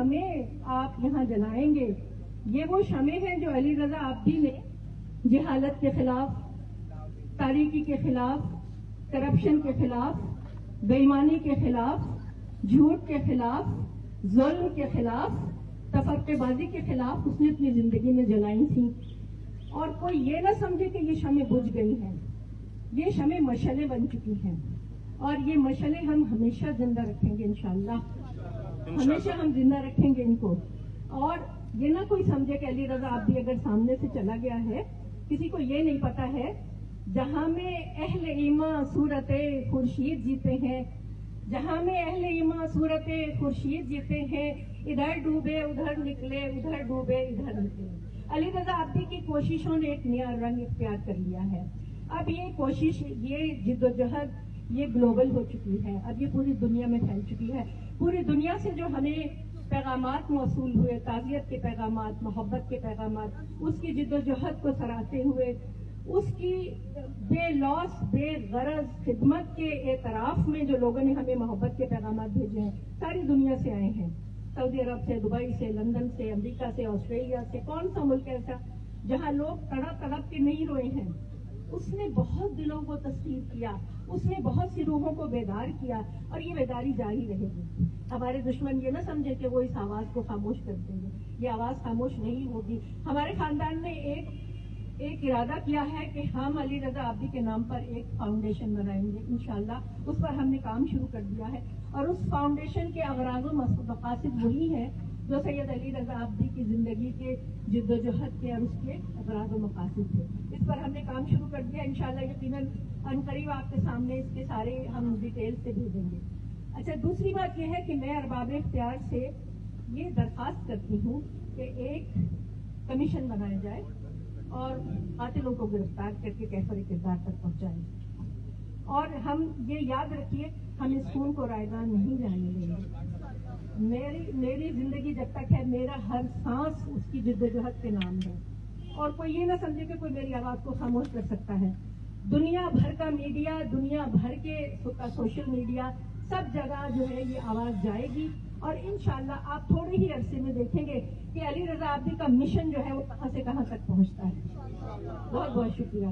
شمع آپ یہاں جلائیں گے، یہ وہ شمع ہیں جو علی رضا عابدی نے جہالت کے خلاف، تاریکی کے خلاف، کرپشن کے خلاف، بے ایمانی کے خلاف، جھوٹ کے خلاف، ظلم کے خلاف، تفرقے بازی کے خلاف اس نے اپنی زندگی میں جلائی تھیں. اور کوئی یہ نہ سمجھے کہ یہ شمع بجھ گئی ہیں، یہ شمع مشعلیں بن چکی ہیں، اور یہ مشعلیں ہم ہمیشہ زندہ رکھیں گے انشاءاللہ. ہمیشہ ہم زندہ رکھیں گے ان کو. اور یہ نہ کوئی سمجھے کہ علی رضا عابدی اگر سامنے سے چلا گیا ہے، کسی کو یہ نہیں پتا ہے جہاں میں اہل ایمان صورت خورشید جیتے ہیں، جہاں میں اہل ایمان صورت خورشید جیتے ہیں، ادھر ڈوبے ادھر نکلے، ادھر ڈوبے ادھر نکلے. علی رضا عابدی کی کوششوں نے ایک نیا رنگ اختیار کر لیا ہے. اب یہ کوشش، یہ جد و جہد یہ گلوبل ہو چکی ہے، اب یہ پوری دنیا میں پھیل چکی ہے. پوری دنیا سے جو ہمیں پیغامات موصول ہوئے، تعزیت کے پیغامات، محبت کے پیغامات، اس کی جد و جہد کو سراہتے ہوئے، اس کی بے لوث بے غرض خدمت کے اعتراف میں جو لوگوں نے ہمیں محبت کے پیغامات بھیجے ہیں، ساری دنیا سے آئے ہیں. سعودی عرب سے، دبئی سے، لندن سے، امریکہ سے، آسٹریلیا سے. کون سا ملک ایسا جہاں لوگ تڑپ تڑپ کے نہیں روئے ہیں؟ اس نے بہت دلوں کو تسخیر کیا، اس نے بہت سی روحوں کو بیدار کیا، اور یہ بیداری جاری رہے گی. ہمارے دشمن یہ نہ سمجھے کہ وہ اس آواز کو خاموش کر دیں گے. یہ آواز خاموش نہیں ہوگی. ہمارے خاندان نے ایک ارادہ کیا ہے کہ ہم علی رضا عابدی کے نام پر ایک فاؤنڈیشن بنائیں گے انشاءاللہ. اس پر ہم نے کام شروع کر دیا ہے، اور اس فاؤنڈیشن کے اغراض و مقاصد وہی ہیں جو سید علی رضا عابدی کی زندگی کے جد و جہد کے اور اس کے اغراض و مقاصد تھے. اس پر ہم نے کام شروع کر دیا. انشاءاللہ یقیناً عنقریب آپ کے سامنے اس کے سارے ہم ڈیٹیل سے بھیجیں گے. اچھا، دوسری بات یہ ہے کہ میں ارباب اختیار سے یہ درخواست کرتی ہوں کہ ایک کمیشن بنایا جائے اور قاتلوں کو گرفتار کر کے کیفر کردار تک پہنچائیں. اور ہم یہ یاد رکھیے، ہم اس خون کو رائیگاں نہیں جانے دیں گے. میری زندگی جب تک ہے، میرا ہر سانس اس کی جدوجہد کے نام ہے. اور کوئی یہ نہ سمجھے کہ کوئی میری آواز کو خاموش کر سکتا ہے. دنیا بھر کا میڈیا، دنیا بھر کے سوشل میڈیا، سب جگہ جو ہے یہ آواز جائے گی. اور انشاءاللہ آپ تھوڑے ہی عرصے میں دیکھیں گے کہ علی رضا عابدی کا مشن جو ہے وہ کہاں سے کہاں تک پہنچتا ہے. بہت بہت شکریہ.